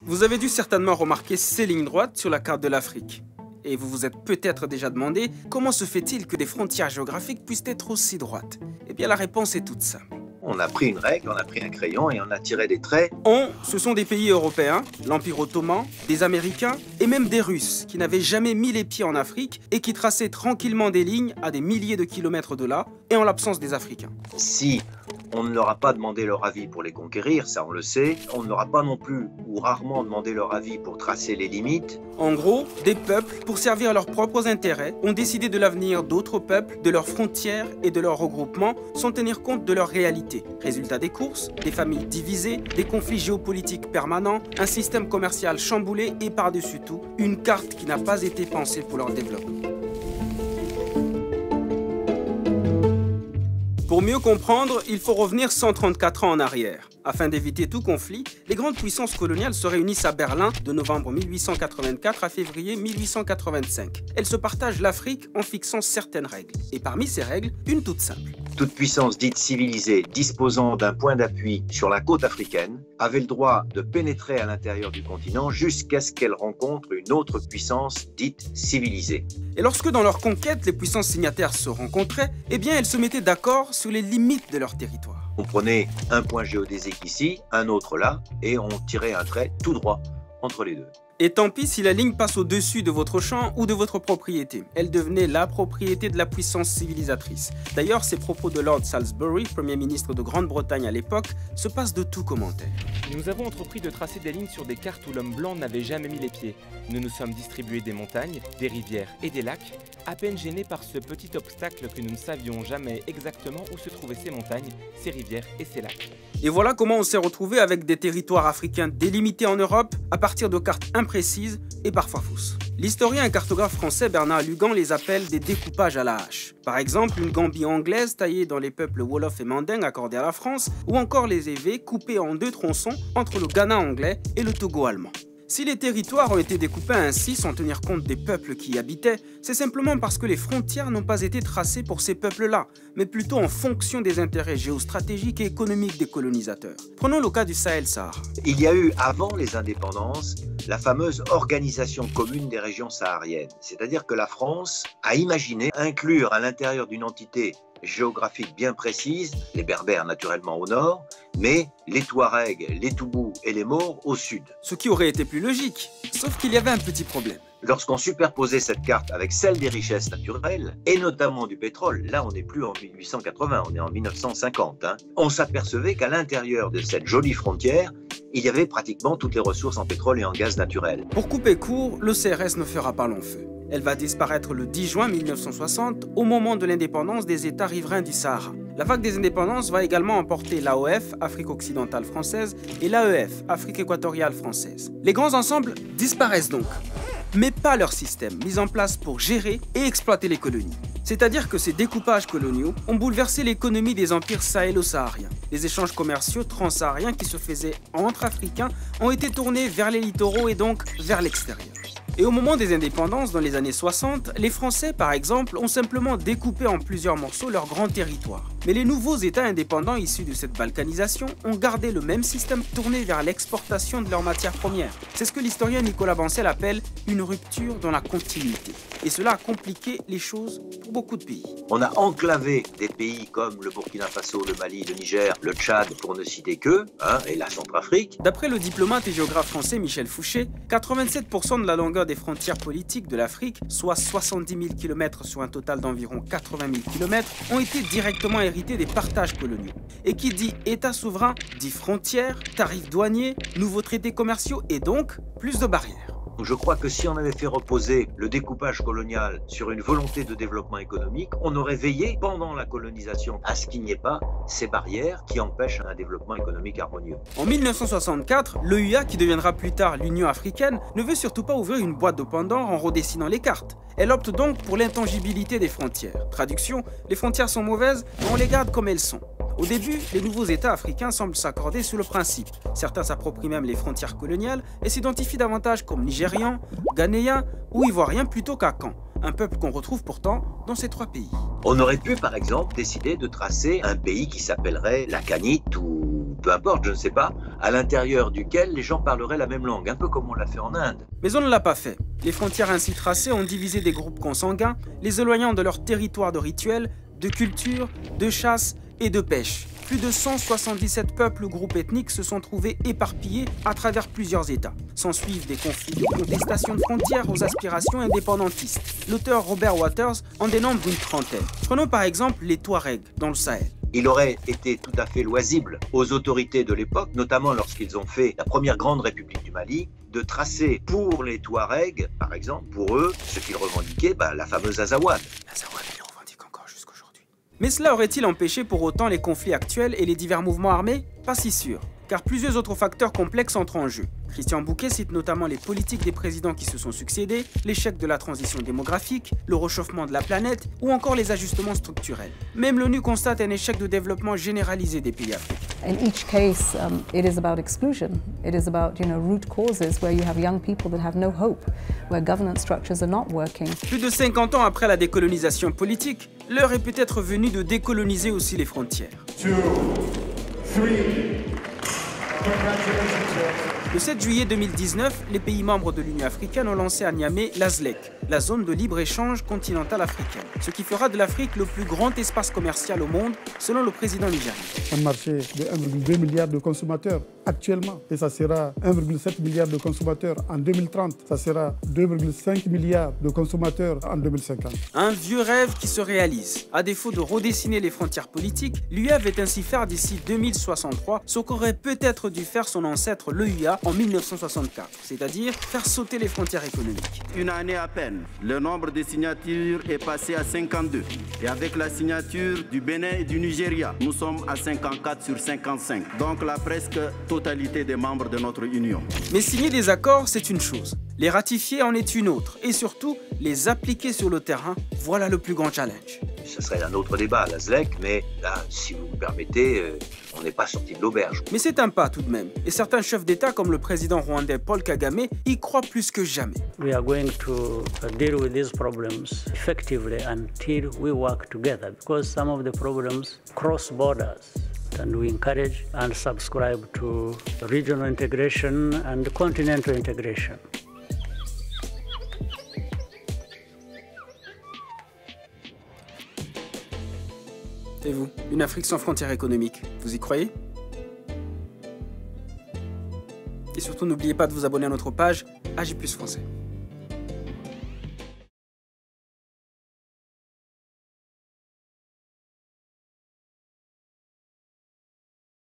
Vous avez dû certainement remarquer ces lignes droites sur la carte de l'Afrique. Et vous vous êtes peut-être déjà demandé comment se fait-il que des frontières géographiques puissent être aussi droites? Eh bien la réponse est toute simple. On a pris une règle, on a pris un crayon et on a tiré des traits. Ce sont des pays européens, l'Empire ottoman, des Américains et même des Russes qui n'avaient jamais mis les pieds en Afrique et qui traçaient tranquillement des lignes à des milliers de kilomètres de là et en l'absence des Africains. Si on ne leur a pas demandé leur avis pour les conquérir, ça on le sait, on ne leur a pas non plus ou rarement demandé leur avis pour tracer les limites. En gros, des peuples, pour servir leurs propres intérêts, ont décidé de l'avenir d'autres peuples, de leurs frontières et de leurs regroupements sans tenir compte de leur réalité. Résultat des courses, des familles divisées, des conflits géopolitiques permanents, un système commercial chamboulé et par-dessus tout, une carte qui n'a pas été pensée pour leur développement. Pour mieux comprendre, il faut revenir 134 ans en arrière. Afin d'éviter tout conflit, les grandes puissances coloniales se réunissent à Berlin de novembre 1884 à février 1885. Elles se partagent l'Afrique en fixant certaines règles. Et parmi ces règles, une toute simple. Toute puissance dite civilisée disposant d'un point d'appui sur la côte africaine avait le droit de pénétrer à l'intérieur du continent jusqu'à ce qu'elle rencontre une autre puissance dite civilisée. Et lorsque dans leur conquête, les puissances signataires se rencontraient, eh bien elles se mettaient d'accord sur les limites de leur territoire. On prenait un point géodésique ici, un autre là, et on tirait un trait tout droit entre les deux. Et tant pis si la ligne passe au-dessus de votre champ ou de votre propriété. Elle devenait la propriété de la puissance civilisatrice. D'ailleurs, ces propos de Lord Salisbury, Premier ministre de Grande-Bretagne à l'époque, se passent de tout commentaire. Nous avons entrepris de tracer des lignes sur des cartes où l'homme blanc n'avait jamais mis les pieds. Nous nous sommes distribués des montagnes, des rivières et des lacs, à peine gênés par ce petit obstacle que nous ne savions jamais exactement où se trouvaient ces montagnes, ces rivières et ces lacs. Et voilà comment on s'est retrouvé avec des territoires africains délimités en Europe à partir de cartes imprécises et parfois fausses. L'historien et cartographe français Bernard Lugan les appelle des découpages à la hache. Par exemple, une Gambie anglaise taillée dans les peuples Wolof et Manding accordés à la France, ou encore les évés coupés en deux tronçons entre le Ghana anglais et le Togo allemand. Si les territoires ont été découpés ainsi sans tenir compte des peuples qui y habitaient, c'est simplement parce que les frontières n'ont pas été tracées pour ces peuples-là, mais plutôt en fonction des intérêts géostratégiques et économiques des colonisateurs. Prenons le cas du Sahel-Sahara. Il y a eu, avant les indépendances, la fameuse organisation commune des régions sahariennes. C'est-à-dire que la France a imaginé inclure à l'intérieur d'une entité géographique bien précise, les Berbères naturellement au nord, mais les Touaregs, les Toubous et les Maures au sud. Ce qui aurait été plus logique, sauf qu'il y avait un petit problème. Lorsqu'on superposait cette carte avec celle des richesses naturelles, et notamment du pétrole, là on n'est plus en 1880, on est en 1950, on s'apercevait qu'à l'intérieur de cette jolie frontière, il y avait pratiquement toutes les ressources en pétrole et en gaz naturel. Pour couper court, le CRS ne fera pas long feu. Elle va disparaître le 10 juin 1960, au moment de l'indépendance des États riverains du Sahara. La vague des indépendances va également emporter l'AOF, Afrique occidentale française, et l'AEF, Afrique équatoriale française. Les grands ensembles disparaissent donc, mais pas leur système mis en place pour gérer et exploiter les colonies. C'est-à-dire que ces découpages coloniaux ont bouleversé l'économie des empires sahélo-sahariens. Les échanges commerciaux transsahariens qui se faisaient entre Africains ont été tournés vers les littoraux et donc vers l'extérieur. Et au moment des indépendances, dans les années 60, les Français, par exemple, ont simplement découpé en plusieurs morceaux leur grand territoire. Mais les nouveaux États indépendants issus de cette balkanisation ont gardé le même système tourné vers l'exportation de leurs matières premières. C'est ce que l'historien Nicolas Bancel appelle une rupture dans la continuité. Et cela a compliqué les choses pour beaucoup de pays. On a enclavé des pays comme le Burkina Faso, le Mali, le Niger, le Tchad, pour ne citer que, et la Centrafrique. D'après le diplomate et géographe français Michel Fouché, 87% de la longueur des frontières politiques de l'Afrique, soit 70 000 km sur un total d'environ 80 000 km, ont été directement hérités des partages coloniaux. Et qui dit État souverain, dit frontières, tarifs douaniers, nouveaux traités commerciaux et donc plus de barrières. Je crois que si on avait fait reposer le découpage colonial sur une volonté de développement économique, on aurait veillé pendant la colonisation à ce qu'il n'y ait pas ces barrières qui empêchent un développement économique harmonieux. En 1964, l'OUA, qui deviendra plus tard l'Union africaine, ne veut surtout pas ouvrir une boîte de Pandore en redessinant les cartes. Elle opte donc pour l'intangibilité des frontières. Traduction, les frontières sont mauvaises, mais on les garde comme elles sont. Au début, les nouveaux États africains semblent s'accorder sur le principe. Certains s'approprient même les frontières coloniales et s'identifient davantage comme Nigérians, Ghanéens ou Ivoiriens plutôt qu'Akan, un peuple qu'on retrouve pourtant dans ces trois pays. On aurait pu par exemple décider de tracer un pays qui s'appellerait l'Akanite ou peu importe, je ne sais pas, à l'intérieur duquel les gens parleraient la même langue, un peu comme on l'a fait en Inde. Mais on ne l'a pas fait. Les frontières ainsi tracées ont divisé des groupes consanguins, les éloignant de leur territoire de rituels, de culture, de chasse et de pêche. Plus de 177 peuples ou groupes ethniques se sont trouvés éparpillés à travers plusieurs États. S'ensuivent des conflits de contestation de frontières aux aspirations indépendantistes. L'auteur Robert Waters en dénombre une trentaine. Prenons par exemple les Touaregs dans le Sahel. Il aurait été tout à fait loisible aux autorités de l'époque, notamment lorsqu'ils ont fait la première grande république du Mali, de tracer pour les Touaregs, par exemple, pour eux, ce qu'ils revendiquaient, la fameuse Azawad. L'Azawad, ils le revendiquent encore jusqu'aujourd'hui. Mais cela aurait-il empêché pour autant les conflits actuels et les divers mouvements armés? Pas si sûr, car plusieurs autres facteurs complexes entrent en jeu. Christian Bouquet cite notamment les politiques des présidents qui se sont succédés, l'échec de la transition démographique, le réchauffement de la planète ou encore les ajustements structurels. Même l'ONU constate un échec de développement généralisé des pays africains. In each case, it is about exclusion. It is about, root causes where you have young people that have no hope, where governance structures are not working. Plus de 50 ans après la décolonisation politique, l'heure est peut-être venue de décoloniser aussi les frontières. 2, 3. Le 7 juillet 2019, les pays membres de l'Union africaine ont lancé à Niamey la ZLEC, la zone de libre-échange continentale africaine, ce qui fera de l'Afrique le plus grand espace commercial au monde, selon le président nigérien. Un marché de 1,2 milliard de consommateurs actuellement, et ça sera 1,7 milliard de consommateurs en 2030, ça sera 2,5 milliards de consommateurs en 2050. Un vieux rêve qui se réalise. À défaut de redessiner les frontières politiques, l'UE veut ainsi faire d'ici 2063 ce qu'aurait peut-être dû faire son ancêtre l'EUA en 1964, c'est-à-dire faire sauter les frontières économiques. Une année à peine, le nombre de signatures est passé à 52. Et avec la signature du Bénin et du Nigeria, nous sommes à 54 sur 55. Donc la presque totalité des membres de notre union. Mais signer des accords, c'est une chose. Les ratifier en est une autre. Et surtout, les appliquer sur le terrain, voilà le plus grand challenge. Ce serait un autre débat, la ZLEC, mais là, si vous me permettez, on n'est pas sorti de l'auberge. Mais c'est un pas tout de même. Et certains chefs d'État, comme le président rwandais Paul Kagame, y croient plus que jamais. We are going to deal with these problems effectively until we work together, because some of the problems cross borders. And we encourage and subscribe to regional integration and continental integration. Et vous, une Afrique sans frontières économiques, vous y croyez? Et surtout, n'oubliez pas de vous abonner à notre page AJ+ Français.